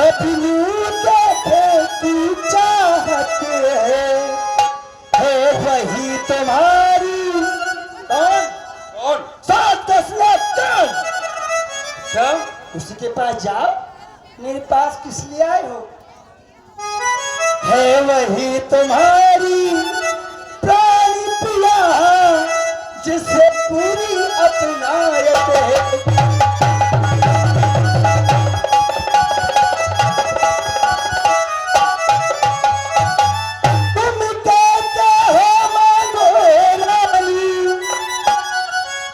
बदलू देखे की चाहत है वही तुम्हारी। कौन कौन? 7-10 लाख टन। अच्छा, उसी के पास जाओ, मेरे पास किस लिए आए हो? है वही तुम्हारी प्राणी प्रिया जिसे पूरी अपनायत है। तुम कहते हो मांगो रानी,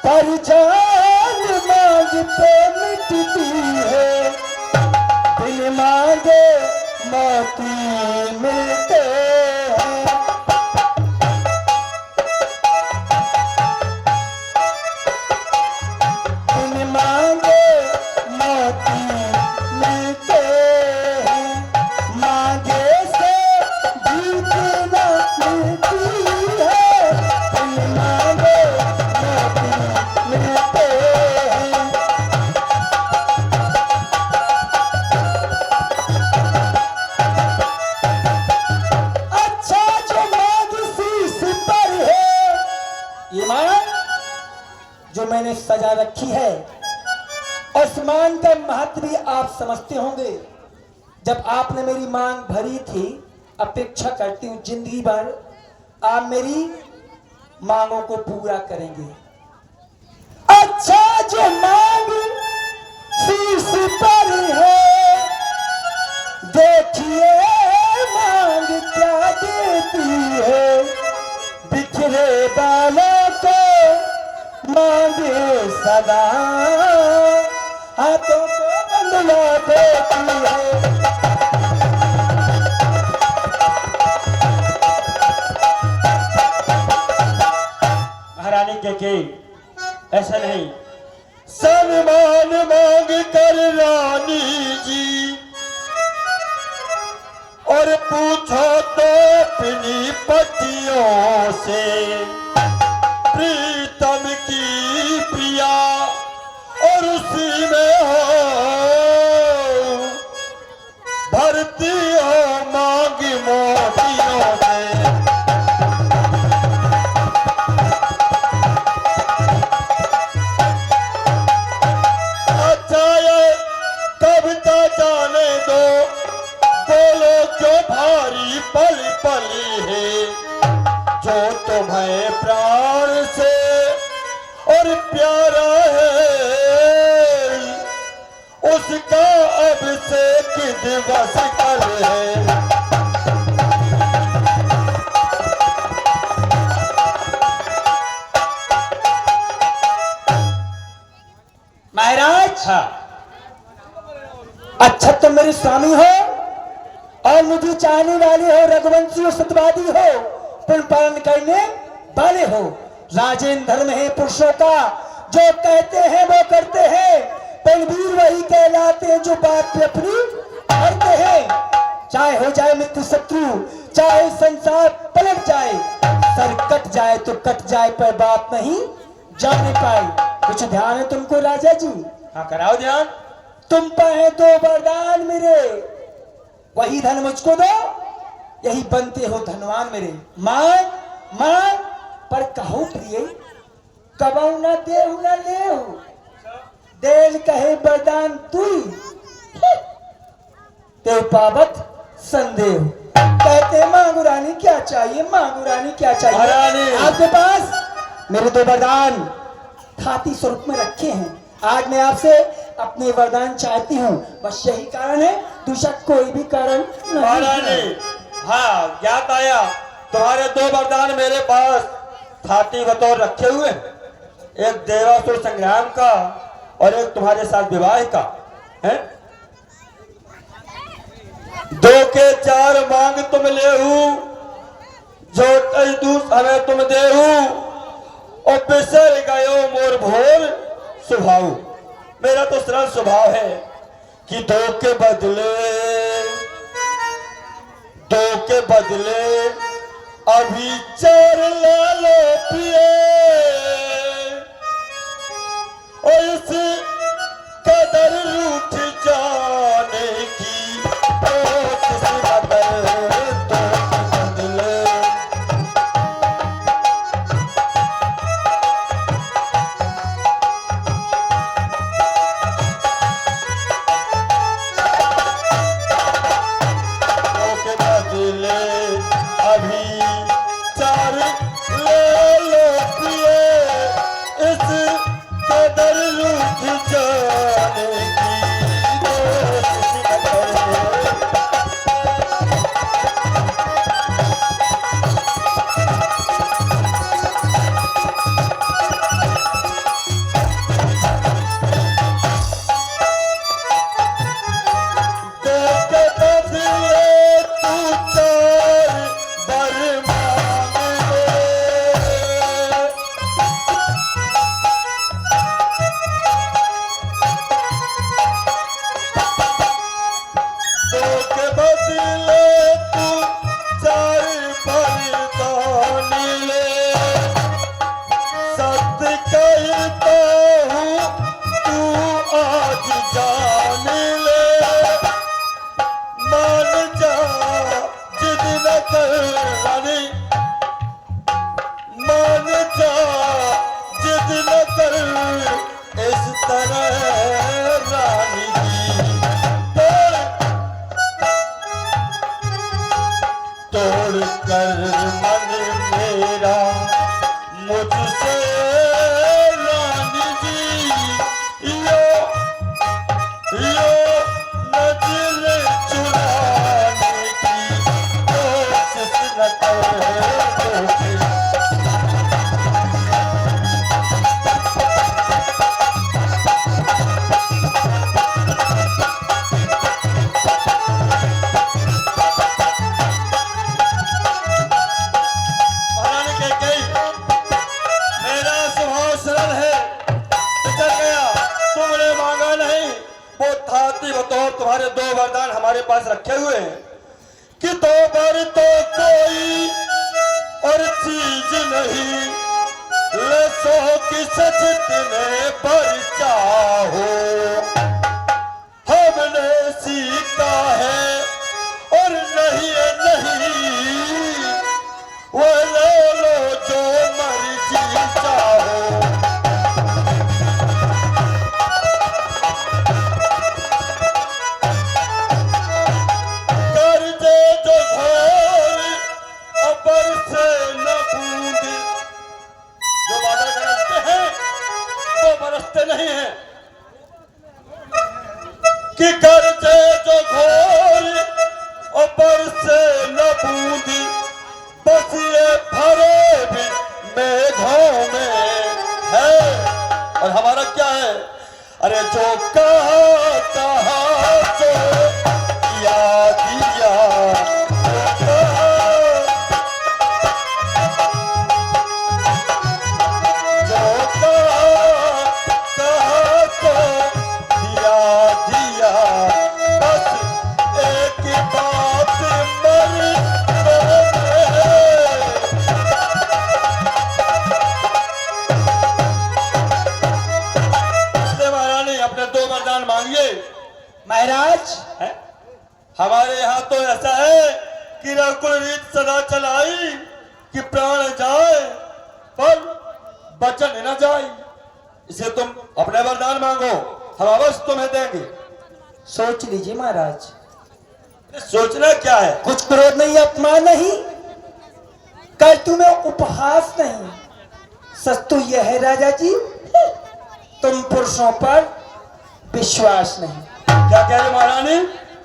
पर जान मांगते मिटती है। दिल मांगे मोती मिलते हैं। दिल मांगे मोती मिलते हैं। मांगे से भीख न मिलती है। दिल मांगे मोती मिलते हैं। अच्छा जो मांग शीश पर है, ये मांग जो मैंने सजा रखी है, उस मांग का महत्व भी आप समझते होंगे। जब आपने मेरी मांग भरी थी, अपेक्षा करती हूं जिंदगी भर आप मेरी मांगों को पूरा करेंगे। अच्छा जो मांग शीश पर है, देखिए मांग क्या देती है। बिखरे बालों को मांगे सदा, हाथों को बंधवा देती है। महारानी के ऐसा नहीं। सम्मान मांग कर रानी जी, और पूछो तो अपनी पतियों से, प्रीतम की प्रिया और उसी में हो भरती हो मांग मोतियों में। अच्छा ये कविता जाने दो, बोलो क्यों भारी पल पली है, जो तुम्हें प्राण से और प्यारा है, उसका अब से दिवस कल है। महाराज, हाँ, अच्छा तुम मेरे स्वामी हो और मुझे चाहने वाले हो, रघुवंशी हो, सत्यवादी हो, पुण्य पालन करने वाले हो। राजेंद्र धर्म है पुरुषों का, जो कहते हैं वो करते हैं। बलवीर वही कहलाते हैं जो बात पे अपनी करते हैं। चाहे हो जाए मित्र शत्रु, चाहे संसार पलट जाए, सर कट जाए तो कट जाए, पर बात नहीं जाने पाए। कुछ ध्यान है तुमको राजा जी? हाँ कराओ ध्यान। तुम पर है दो वरदान मेरे, वही धन मुझको दो, यही बनते हो धनवान मेरे। मांग मांग पर कहो प्रिय, कबहू न देहु न लेहु, देल कहे वरदान तुई, तेव पावत संदेह। कहते मांगू रानी क्या चाहिए, मांगू रानी क्या चाहिए। महारानी। आपके पास मेरे दो वरदान खाती स्वरूप में रखे हैं। आज मैं आपसे अपने वरदान चाहती हूँ, बस यही कारण है, दूसरा कोई भी कारण नहीं। महारानी, हाँ ज्ञात आया, तुम्हारे दो वरदान मेरे पास थाती बतौर रखे हुए, एक देवासुर संग्राम का और एक तुम्हारे साथ विवाह का है। 2 के 4 मांग तुम लेहू, जो दूस हमें तुम देहू, और बिसर गयो मोर भोर स्वभाव। मेरा तो सरल स्वभाव है कि 2 के बदले अभी 4 ला लो पिए, और इस कदर रूठ जाने की रानी जी तोड़ कर मन मेरा मुझसे रानी जी यो नजर चुराने की कोशिश न करो। तुम्हारे दो वरदान हमारे पास रखे हुए हैं कि दो बार तो कोई और चीज नहीं ले सो कि सजतने पर चाहो हमने सीखा है और नहीं वो ले लो जो मर्जी चाहो। नहीं है कि करते जो घोर ऊपर से न बूंदी बस ये भरे भी मेघों में है। और हमारा क्या है? अरे जो कहा तो याद दिया महाराज। हमारे यहाँ तो ऐसा है कि रकुल रीत सदा चलाई कि प्राण जाए पर बचन न जाए। इसे तुम अपने वरदान मांगो, हम अवश्य तुम्हें देंगे। सोच लीजिए महाराज। सोचना क्या है? कुछ क्रोध नहीं, अपमान नहीं, कल तुम्हें उपहास नहीं। सच तो यह है राजा जी, तुम पुरुषों पर विश्वास नहीं। क्या कह रहे महारानी?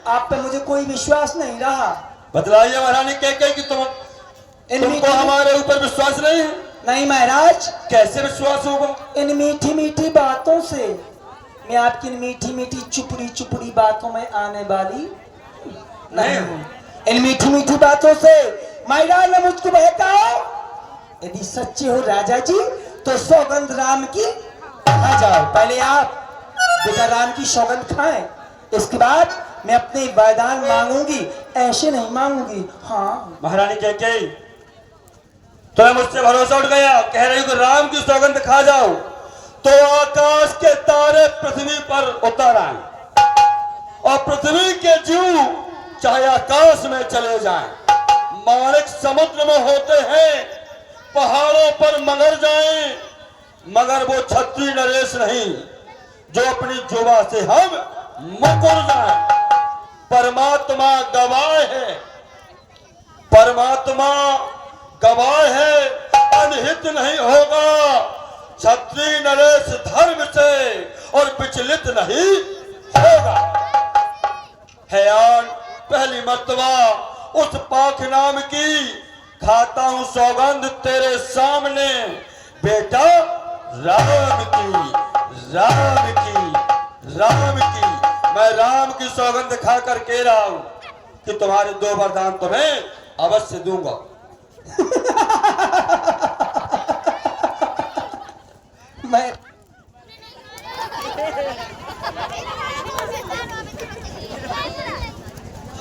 आप पे मुझे कोई विश्वास नहीं रहा। बतलाइए महारानी, कह कि तुमको हमारे ऊपर विश्वास नहीं है? नहीं महाराज। कैसे विश्वास होगा? इन मीठी मीठी बातों से, मैं आपकी मीठी मीठी चुपड़ी चुपड़ी बातों में आने वाली नहीं हूँ। इन मीठी मीठी बातों से महाराज ने मुझको बहकाओ। यदि सच्चे हो राजा जी तो सौगंध राम की खा जाओ। पहले आप बेटा राम की सौगंध खाएं, इसके बाद मैं अपने वरदान मांगूंगी, ऐसे नहीं मांगूंगी। हाँ महारानी कह तुम्हें मुझसे भरोसा उठ गया, कह रही हो कि राम की सौगंध खा जाओ तो आकाश के तारे पृथ्वी पर उतर आए और पृथ्वी के जीव चाहे आकाश में चले जाएं, माणिक समुद्र में होते हैं, पहाड़ों पर मगर जाएं, मगर वो छत्री नरेश नहीं जो अपनी जुबा से हम मुकर जाएं। परमात्मा गवाह है, परमात्मा गवाह है, अनहित नहीं होगा। क्षत्रिय नरेश धर्म से और विचलित नहीं होगा। हैयान पहली मर्तबा उस पाख नाम की खाता हूं सौगंध तेरे सामने, बेटा राम की, राम की, राम की। मैं राम की सौगंध खाकर कह रहा हूं कि तुम्हारे दो वरदान तुम्हें अवश्य दूंगा। मैं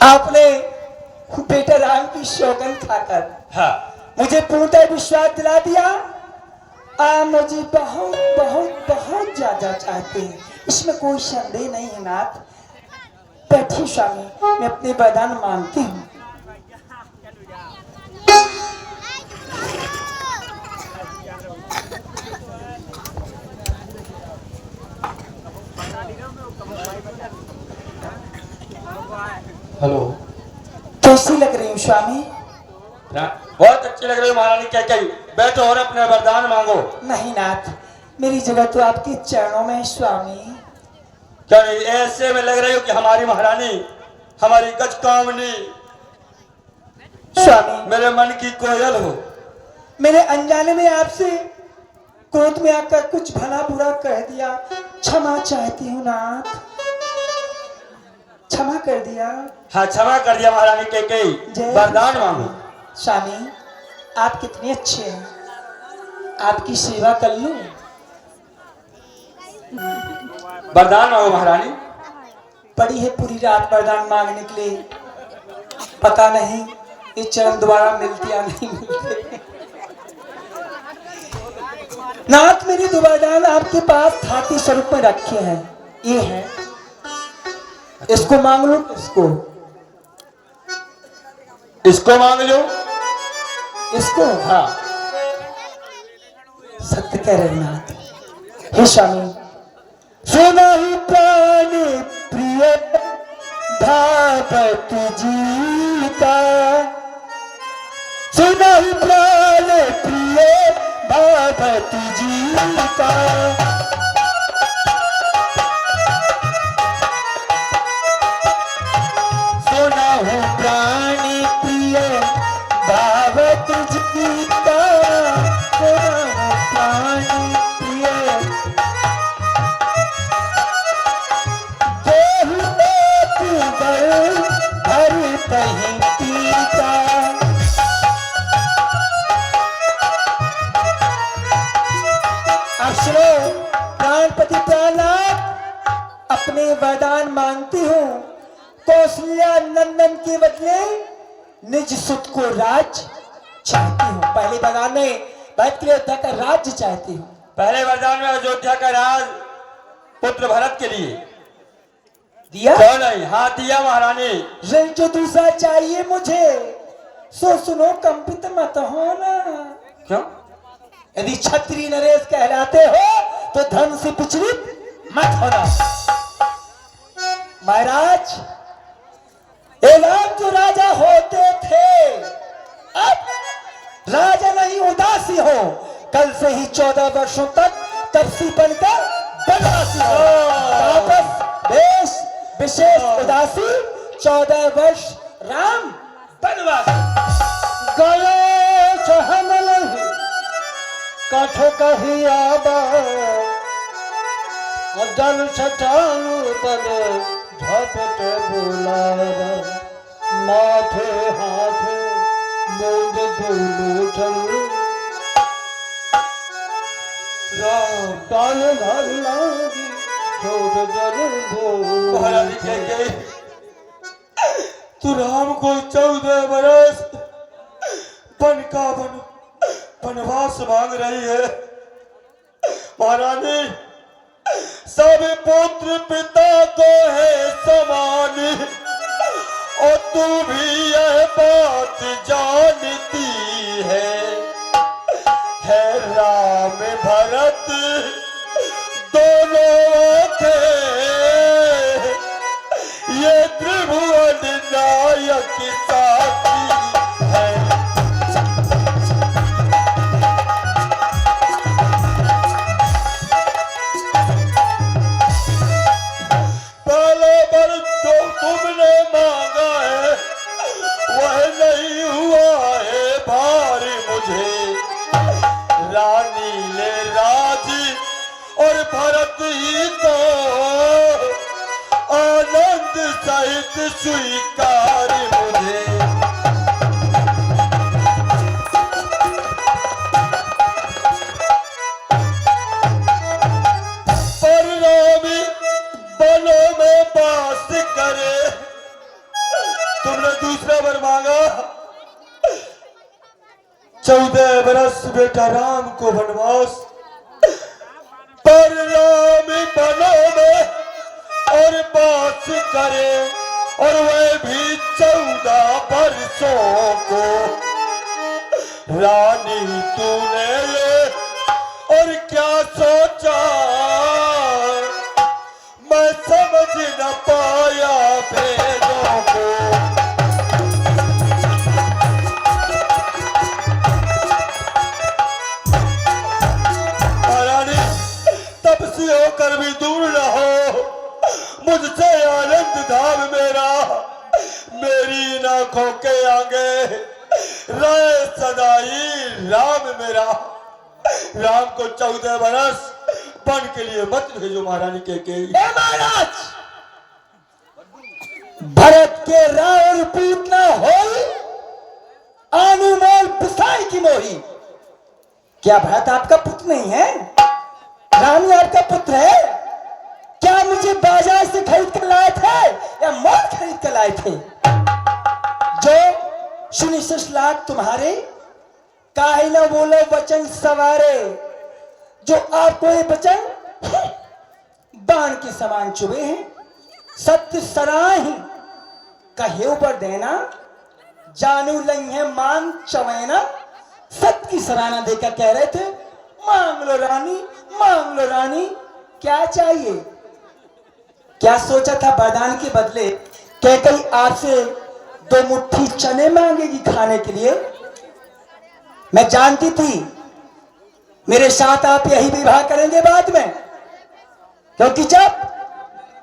आपने बेटा राम की सौगंध खाकर हाँ मुझे पूर्णतः विश्वास दिला दिया। आप मुझे बहुत बहुत बहुत ज्यादा चाहते हैं, इसमें कोई संदेह नहीं है नाथ। बैठिए स्वामी, मैं अपने वरदान मांगती हूँ। हेलो। कैसी लग रही हूँ स्वामी? बहुत अच्छी लग रही है महारानी। क्या कही? बैठो और अपने वरदान मांगो। नहीं नाथ, मेरी जगह तो आपके चरणों में है स्वामी। क्या नहीं ऐसे में लग रही हो कि हमारी महारानी, हमारी गज कामनी, स्वामी मेरे मन की कोयल हो। मैंने अनजाने में आपसे क्रोध में आकर कुछ भला बुरा कह दिया, क्षमा चाहती हूँ नाथ, क्षमा कर दिया। हाँ क्षमा कर दिया महारानी। कही वरदान मांगो। स्वामी आप कितने अच्छे हैं, आपकी सेवा कर लूं? वरदान मांगो महारानी। पड़ी है पूरी रात वरदान मांगने के लिए, पता नहीं ये चरण दोबारा मिलती या नहीं मिलते। नाथ मेरे दो वरदान आपके पास थाती स्वरूप में रखे हैं, ये है, इसको मांग लो। इसको मांग लो। इसको? हाँ। सत्य कह रहे नाथ। हे स्वामी, सुना ही प्राण प्रिय भावत जीता, सुना ही प्राण प्रिय भावत जीता, सुना हूँ प्राण प्रिय भावत जीता, सुना हूँ प्राण प्रिय कहीं पीता। अक्षरो प्राणपति प्राणनाथ, अपने वरदान मांगती हूँ। कौशल्या नंदन के बदले निज सुत को राज चाहती हूँ। पहले वरदान में भरत के अयोध्या का राज्य चाहती हूँ। पहले वरदान में अयोध्या का राज पुत्र भरत के लिए दिया? क्यों नहीं? हाँ दिया महारानी। जो दूसरा चाहिए मुझे, सो सुनो कंपित मत होना। क्यों? यदि क्षत्रिय नरेश कहलाते हो तो धन से विचलित मत होना। महाराज ये राम जो राजा होते थे, अब राजा नहीं उदासी हो। कल से ही 14 वर्षों तक तपसी बनकर बनवासी हो। वापस देश विशेष उदासी 14 वर्ष राम बनवास गयो हमल कठो कही आबा जल छटानु तल झपट बुलावा माथे हाथे मोद धूलू चलू राम काल घर लागी महारानी कह गई तू राम को 14 बरस वन का वनवास मांग रही है। महारानी सब पुत्र पिता को है समान, और तू भी यह बात जानती है राम भरत दोनों के ये त्रिभुवन नायक साथी है। पहले बर जो तुमने मांगा है वह नहीं हुआ है भारी मुझे। रानी ले राजी और भरत ही को आनंद सहित स्वीकार मुझे। परिणामी बनों में वास करे। तुमने दूसरा वर मांगा 14 बरस बेटा राम को वनवास, परिणाम बनों में और वास करे, और वह भी 14 वर्षों को। रानी तूने ये और क्या सोचा मैं समझ समझ न पाया भेदों को। महारानी तपस्वी होकर भी दूर रहो, मुझसे आनंद धाम मेरा, मेरी आंखों के आगे राय सदाई राम मेरा। राम को 14 बरस बन के लिए मत भेजो महारानी के महाराज, भरत के रावण पूत न होई, अनुमोल पिसाई की मोही। क्या भरत आपका पुत्र नहीं है? रानी आपका पुत्र है? क्या मुझे बाजार से खरीद कर लाए थे या मौत खरीद कर लाए थे? जो सुनिश्चित लाख तुम्हारे काहे न बोलो वचन सवारे, जो आपको ये वचन बाण के समान चुभे हैं। सत्य सराही कहे ऊपर देना, जानू लई है मान चवैना। सत्य की सराहना देकर कह रहे थे, मांग लो रानी, मांग लो रानी, क्या चाहिए? क्या सोचा था वरदान के बदले? क्या कहीं आपसे 2 मुट्ठी चने मांगेगी खाने के लिए? मैं जानती थी मेरे साथ आप यही विवाह करेंगे बाद में, क्योंकि जब